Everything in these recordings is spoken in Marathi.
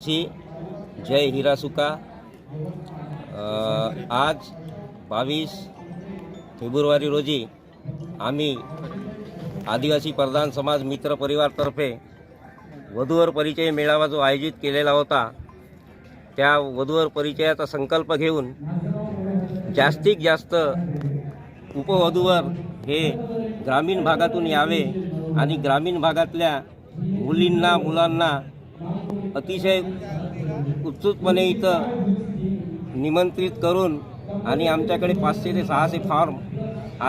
आदिवासी जय हिरासुका। आज 22 फेब्रुवारी रोजी आम्ही आदिवासी प्रधान समाज मित्र परिवारतर्फे वधूवर परिचय मेळावा जो आयोजित केलेला होता, त्या वधूवर परिचयाचा संकल्प घेऊन जास्तीत जास्त उपवधूवर हे ग्रामीण भागातून यावे आणि ग्रामीण भागातल्या मुलींना मुलांना अतिशय उत्सुकपणे इथं निमंत्रित करून आणि आमच्याकडे 500 ते 600 फॉर्म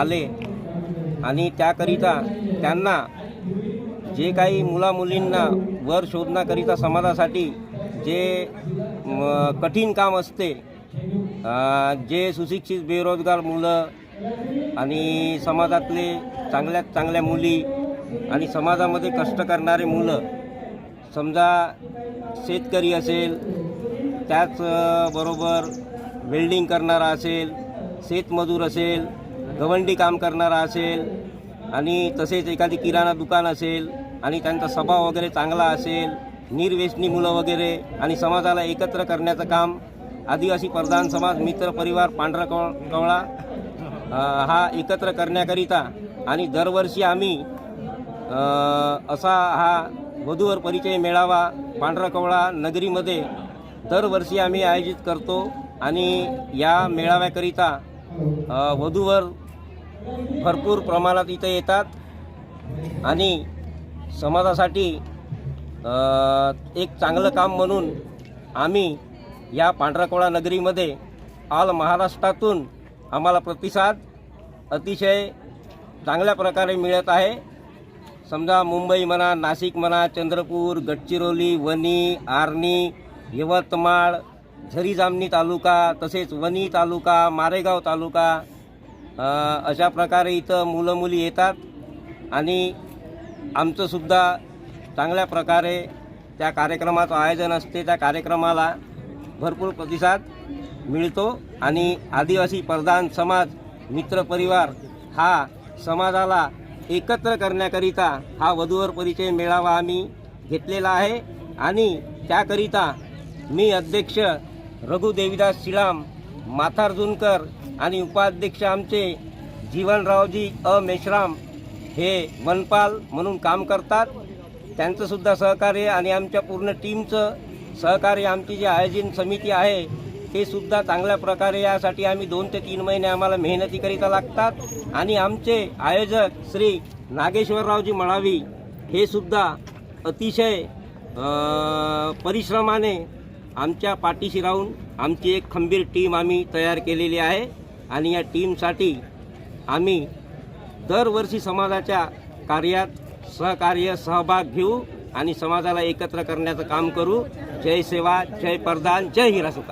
आले आणि त्याकरिता त्यांना जे काही मुलामुलींना वर शोधण्याकरिता समाजासाठी जे कठीण काम असते, जे सुशिक्षित बेरोजगार मुलं आणि समाजातले चांगल्यात चांगल्या मुली आणि समाजामध्ये कष्ट करणारे मुलं, समजा शेतकरी असेल, त्याचबरोबर वेल्डिंग करणारा असेल, शेतमजूर असेल, गवंडी काम करणारा असेल आणि तसेच एखादी किराणा दुकान असेल आणि त्यांचा स्वभाव वगैरे चांगला असेल, निर्व्यसनी मुलं वगैरे आणि समाजाला एकत्र करण्याचं काम आदिवासी प्रधान समाज मित्र परिवार पांढरकवळा हा एकत्र करण्याकरिता आणि दरवर्षी आम्ही असा हा वधूवर परिचय मेळावा पांढरकवळा नगरीमध्ये दरवर्षी आम्ही आयोजित करतो आणि या मेळाव्याकरिता वधूवर भरपूर प्रमाणात इथे येतात आणि समाजासाठी एक चांगलं काम म्हणून आम्ही या पांढरकवळा नगरीमध्ये ऑल महाराष्ट्रातून आम्हाला प्रतिसाद अतिशय चांगल्या प्रकारे मिळत आहे। समजा मुंबई म्हणा, नाशिक म्हणा, चंद्रपूर, गडचिरोली, वणी, आर्णी, यवतमाळ, झरी जामणी तालुका, तसेच वणी तालुका, मारेगाव तालुका, अशा प्रकारे इथं मुलं मुली येतात आणि आमचंसुद्धा चांगल्या प्रकारे त्या कार्यक्रमाचं आयोजन असते। त्या कार्यक्रमाला भरपूर प्रतिसाद मिळतो आणि आदिवासी प्रधान समाज मित्र परिवार हा समाजाला एकत्र करण्याकरिता हा वधूवर परिचय मेळावा आम्ही घेतलेला आहे आणि त्याकरिता मी अध्यक्ष रघु देवीदास शिळाम माथार्जुनकर आणि उपाध्यक्ष आमचे जीवनरावजी मेश्राम हे वनपाल म्हणून काम करतात, त्यांचंसुद्धा सहकार्य आणि आमच्या पूर्ण टीमचं सहकार्य, आमची जी आयोजन समिती आहे ते सुद्धा चांगल्या प्रकारे, यासाठी आम्ही 2 ते 3 महिने आम्हाला मेहनतीकरिता लागतात आणि आमचे आयोजक श्री नागेश्वररावजी मळावी हे सुद्धा अतिशय परिश्रमाने आमच्या पाठीशी राहून आमची एक खंबीर टीम आम्ही तयार केलेली आहे आणि या टीमसाठी आम्ही दरवर्षी समाजाच्या कार्यात सहभाग घेऊ आणि समाजाला एकत्र करण्याचं काम करू। जय सेवा, जय प्रधान, जय हिरासुका।